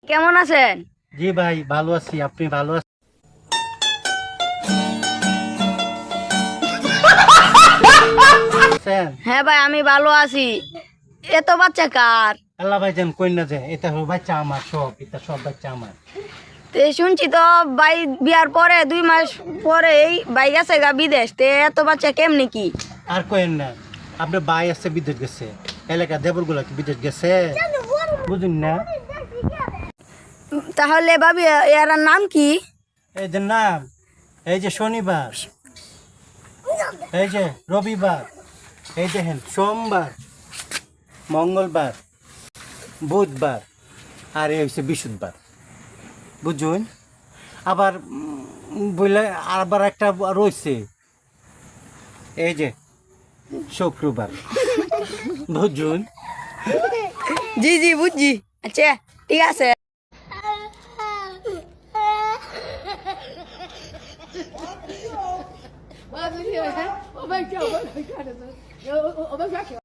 কেমন আছেন? জি ভাই ভালো আছি, আপনি ভালো আছেন? হ্যাঁ ভাই, আমি ভালো আছি। এত বাচ্চা কার? আল্লাহ ভাই যেন কই না যে এটা হলো বাচ্চা আমার, সব এটা সব বাচ্চা আমার। তে শুনছি তো ভাই বিয়ার পরে 2 মাস পরেই ভাই গেছে গা বিদেশ। তে এত বাচ্চা কেমনি কি? আর কইেন না, আপনার ভাই আছে বিদেশ গেছে, এলাকা দেবরগুলা কি বিদেশ গেছে বুঝুন না। তাহলে ভাবি এর নাম কি? এই যে নাম, এই যে শনিবার, এই যে রবিবার, এই দেখেন সোমবার, মঙ্গলবার, বুধবার, আর এই হচ্ছে বৃহস্পতিবার, বুঝুন। আবার বলে আবার একটা রয়েছে, এই যে শুক্রবার, বুঝুন। জি জি বুঝছি। আচ্ছা ঠিক আছে।